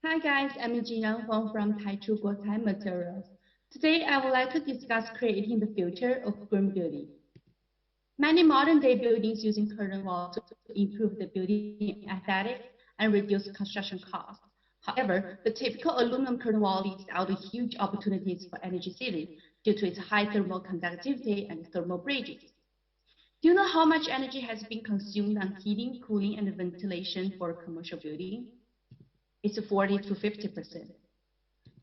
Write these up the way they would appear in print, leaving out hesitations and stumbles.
Hi guys, I'm Jingyang Huang from Taichu Guocai Materials. Today I would like to discuss creating the future of green building. Many modern-day buildings using curtain walls to improve the building aesthetics and reduce construction costs. However, the typical aluminum curtain wall leaves out huge opportunities for energy saving due to its high thermal conductivity and thermal bridges. Do you know how much energy has been consumed on heating, cooling, and ventilation for a commercial building? It's 40 to 50%.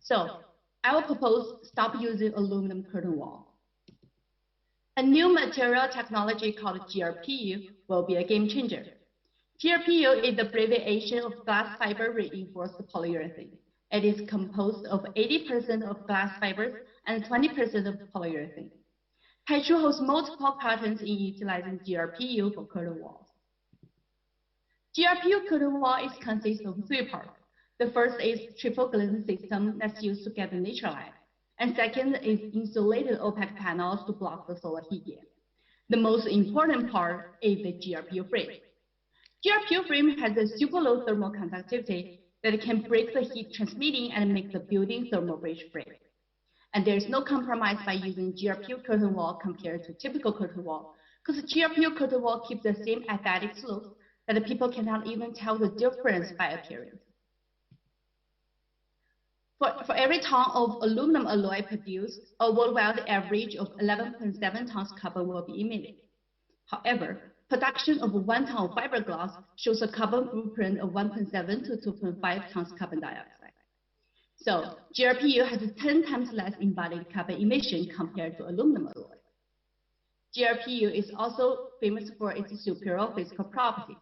So I will propose stop using aluminum curtain wall. A new material technology called GRPU will be a game changer. GRPU is the abbreviation of Glassfiber Reinforced Polyurethane. It is composed of 80% of glass fibers and 20% of polyurethane. Taichu holds multiple patents in utilizing GRPU for curtain walls. GRPU curtain wall consists of three parts. The first is triple glazing system that's used to get the natural light. And second is insulated opaque panels to block the solar heat gain. The most important part is the GRPU frame. GRPU frame has a super low thermal conductivity that can break the heat transmitting and make the building thermal bridge free. And there's no compromise by using GRPU curtain wall compared to typical curtain wall, because GRPU curtain wall keeps the same aesthetic slope that the people cannot even tell the difference by appearance. For every ton of aluminum alloy produced, a worldwide average of 11.7 tons carbon will be emitted. However, production of 1 ton of fiberglass shows a carbon footprint of 1.7 to 2.5 tons carbon dioxide. So GRPU has 10 times less embodied carbon emission compared to aluminum alloy. GRPU is also famous for its superior physical properties.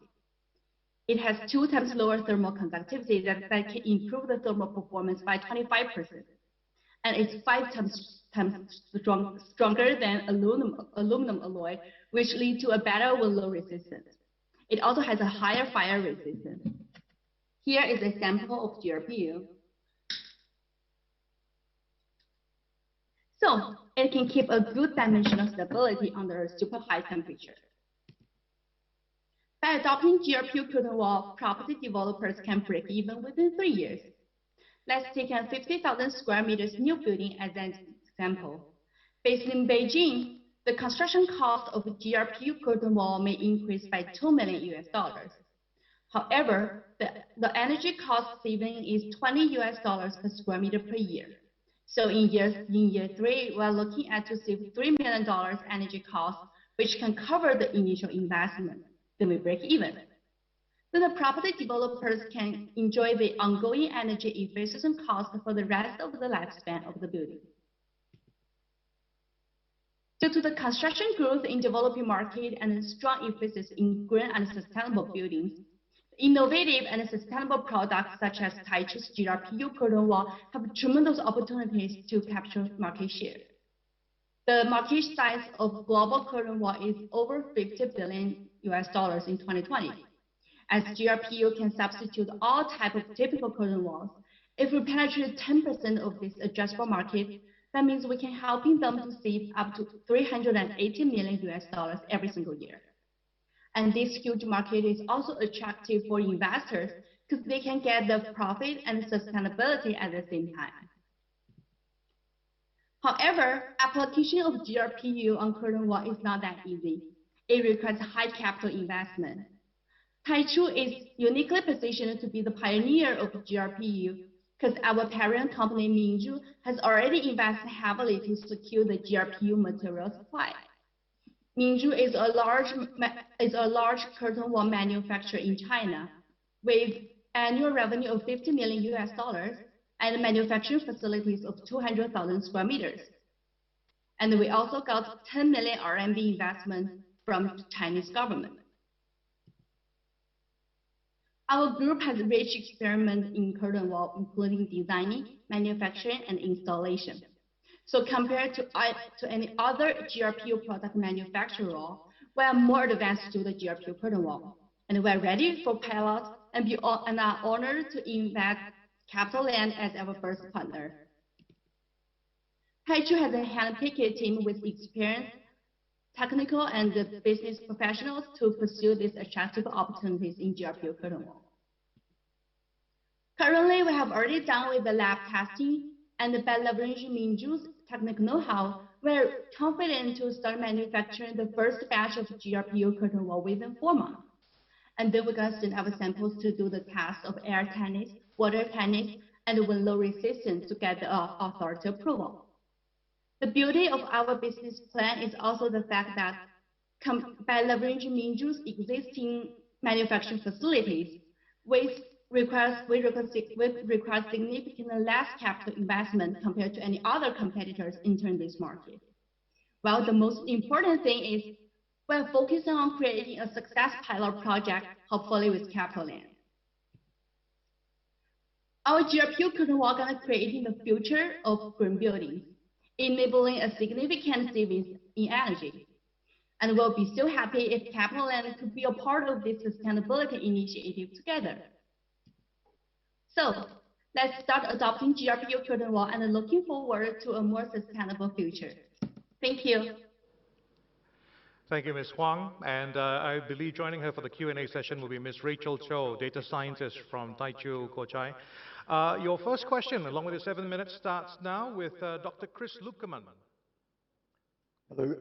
It has 2 times lower thermal conductivity that can improve the thermal performance by 25%. And it's 5 times stronger than aluminum alloy, which leads to a better wind load resistance. It also has a higher fire resistance. Here is a sample of GRPU. So it can keep a good dimensional stability under a super high temperature. By adopting GRPU curtain wall, property developers can break even within 3 years. Let's take a 50,000 square meters new building as an example. Based in Beijing, the construction cost of a GRPU curtain wall may increase by $2 million. However, the energy cost saving is $20 per square meter per year. So in year 3, we're looking at to save $3 million energy cost, which can cover the initial investment. Then we break even. Then the property developers can enjoy the ongoing energy efficiency cost for the rest of the lifespan of the building. Due to the construction growth in developing market and strong emphasis in green and sustainable buildings, innovative and sustainable products such as Taichu's GRPU curtain wall have tremendous opportunities to capture market share. The market size of global curtain wall is over $50 billion in 2020. As GRPU can substitute all types of typical curtain walls, if we penetrate 10% of this addressable market, that means we can help them to save up to $380 million every single year. And this huge market is also attractive for investors because they can get the profit and sustainability at the same time. However, application of GRPU on curtain wall is not that easy. It requires high capital investment. Taichu is uniquely positioned to be the pioneer of GRPU because our parent company Mingzhu has already invested heavily to secure the GRPU material supply. Mingzhu is a large curtain wall manufacturer in China with annual revenue of $50 million and manufacturing facilities of 200,000 square meters. And we also got 10 million RMB investment from the Chinese government. Our group has rich experience in curtain wall, including designing, manufacturing, and installation. So compared to any other GRPU product manufacturer, we are more advanced to the GRPU curtain wall. And we are ready for pilot and are honored to invest Capital Land as our first partner. Taichu has a hand-picked team with experience, technical and business professionals to pursue these attractive opportunities in GRPU curtain wall. Currently, we have already done with the lab testing, and by leveraging Minju's technical know-how, we're confident to start manufacturing the first batch of GRPU curtain wall within 4 months. And then we're going to send our samples to do the test of air tightness, water tightness, and wind load resistance to get the authority approval. The beauty of our business plan is also the fact that by leveraging Minju's existing manufacturing facilities, we require significantly less capital investment compared to any other competitors entering this market. Well, the most important thing is we're focusing on creating a success pilot project, hopefully with capital land. Our GRPU curtain wall is going to create the future of green buildings, enabling a significant savings in energy. And we'll be so happy if capital land could be a part of this sustainability initiative together. So let's start adopting GRPU curtain wall and looking forward to a more sustainable future. Thank you. Thank you, Ms. Huang. And I believe joining her for the Q&A session will be Ms. Rachel Cho, data scientist from Taichu Guocai. Your first question, along with your 7 minutes, starts now with Dr. Chris Lukeman. Hello.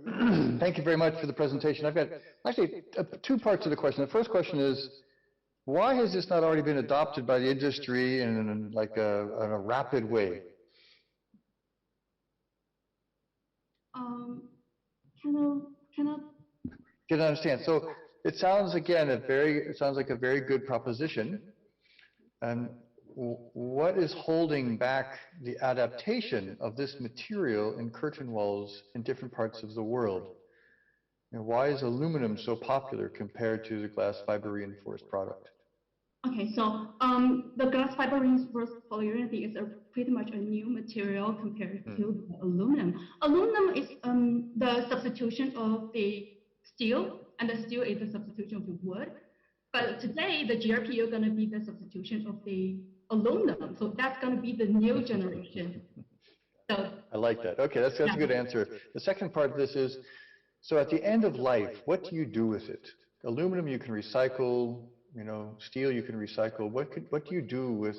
Thank you very much for the presentation. I've got actually two parts to the question. The first question is, why has this not already been adopted by the industry in like in a rapid way? Can I understand? So it sounds again it sounds like a very good proposition. And what is holding back the adaptation of this material in curtain walls in different parts of the world? And why is aluminum so popular compared to the glass fiber reinforced product? Okay, so the glass fiber reinforced polyurethane is pretty much a new material compared to aluminum. Aluminum is the substitution of the steel, and the steel is the substitution of the wood. But today, the GRPU is going to be the substitution of the aluminum. So that's going to be the new generation. So I like that. Okay, that's a good answer. The second part of this is, so at the end of life, what do you do with it? Aluminum you can recycle, you know, steel you can recycle. What do you do with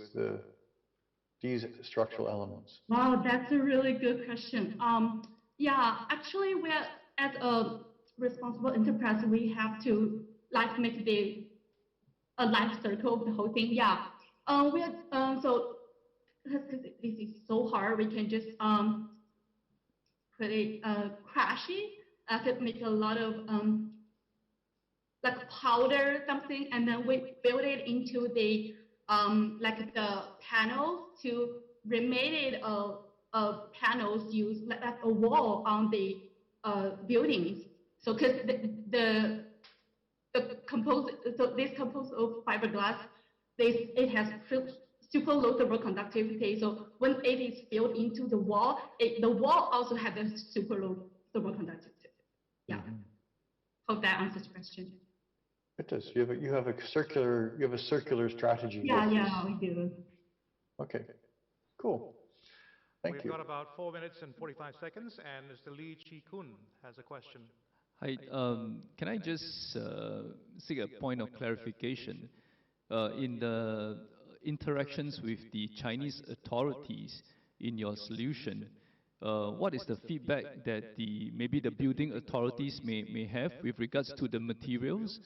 these structural elements? Wow, that's a really good question. Yeah, actually, we're as a responsible enterprise, we have to like make a life circle of the whole thing. Yeah, so this is so hard. We can just put it crash it. Could make a lot of like powder something, and then we build it into the like the panels to remake it panels used like a wall on the buildings. So because the this composed of fiberglass, it has super low thermal conductivity. So when it is built into the wall also has a super low thermal conductivity. Yeah. Hope that answers your question. It does. You have a circular strategy. Yeah, we do. Okay. Cool. Thank you. We've got about 4 minutes and 45 seconds, and Mr. Lee Chi-kun has a question. Hi, can I just seek a point of clarification? In the interactions with the Chinese authorities in your solution, what is the feedback that maybe the building authorities may have with regards to the materials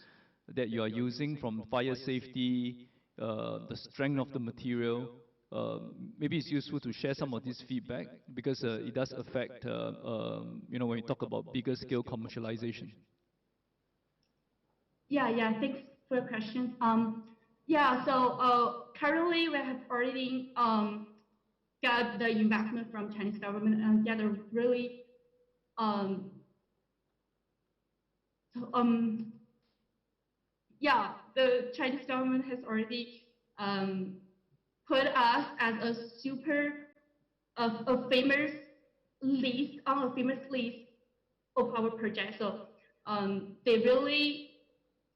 that you are using, from fire safety, the strength of the material? Maybe it's useful to share some of this feedback, because it does affect, you know, when we talk about bigger scale commercialization. Yeah, thanks for the question. Yeah, so currently we have already got the investment from Chinese government and get a really yeah, the Chinese government has already put us as a famous list of our project. So they're really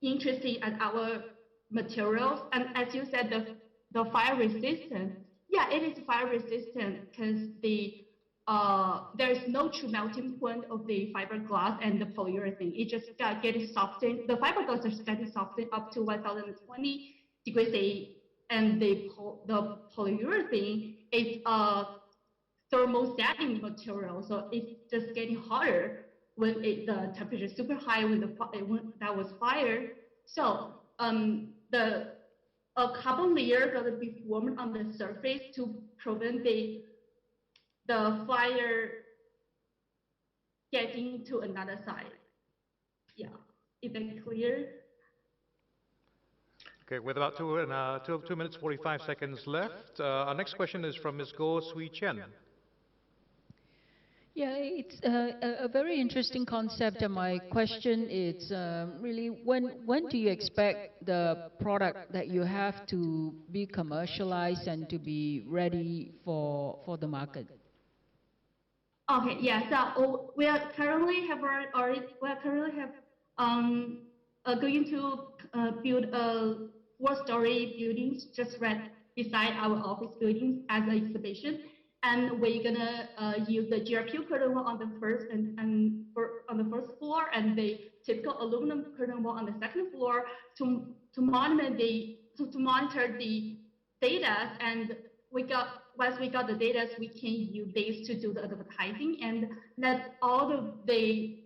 interested in our materials, and as you said, the fire resistant. Yeah, it is fire resistant because there is no true melting point of the fiberglass and the polyurethane. It just gets softened. The fiberglass is getting softened up to 1020 degrees and the polyurethane is a thermosetting material, so it's just getting hotter when the temperature is super high when that was fired. So a carbon layer gonna be formed on the surface to prevent the fire getting to another side. Yeah, is that clear? Okay, with about 2 minutes 45 seconds left, our next question is from Ms. Go Sui Chen. Yeah, it's a very interesting concept, and my question is really when do you expect the product that you have to be commercialized and to be ready for the market? Okay, yeah. So we are currently going to build a 4-story building just right beside our office buildings as an exhibition, and we're gonna use the GRPU curtain wall on the first floor, and the typical aluminum curtain wall on the second floor to monitor the data. And once we got the data, we can use these to do the advertising and let all of the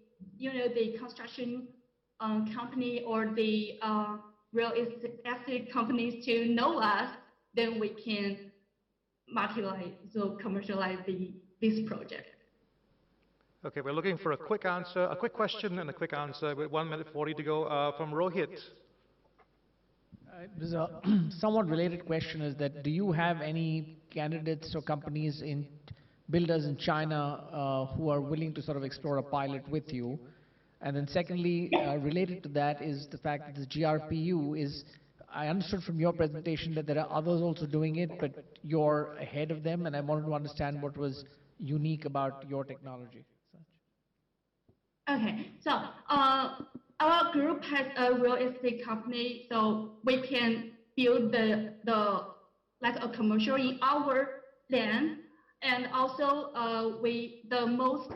construction company or the real estate companies to know us. Then we can commercialize this project. Okay, we're looking for a quick answer, a quick question and a quick answer with 1 minute 40 to go from Rohit. There's a somewhat related question is that do you have any candidates or companies builders in China who are willing to sort of explore a pilot with you? And then secondly, related to that is the fact that the GRPU is, I understood from your presentation that there are others also doing it, but you're ahead of them, and I wanted to understand what was unique about your technology. Okay, so our group has a real estate company, so we can build the like a commercial in our land, and also the most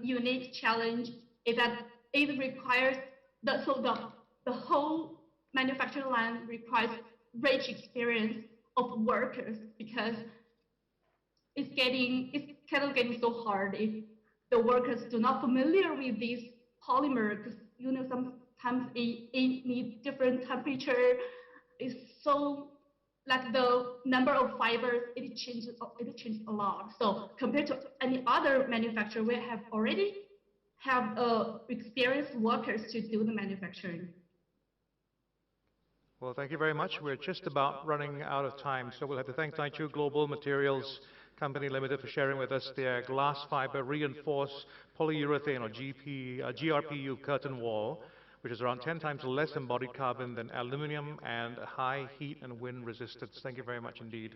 unique challenge is that it requires the whole manufacturing line requires rich experience of workers, because it's kind of getting so hard if the workers do not familiar with this polymer, because sometimes it needs different temperature. It's so like the number of fibers, it changes a lot. So compared to any other manufacturer, we already have experienced workers to do the manufacturing. Well, thank you very much. We're just about running out of time, so we'll have to thank Taichu Global Materials Company Limited for sharing with us their glass fiber reinforced polyurethane or GRPU curtain wall, which is around 10 times less embodied carbon than aluminum and high heat and wind resistance. Thank you very much indeed.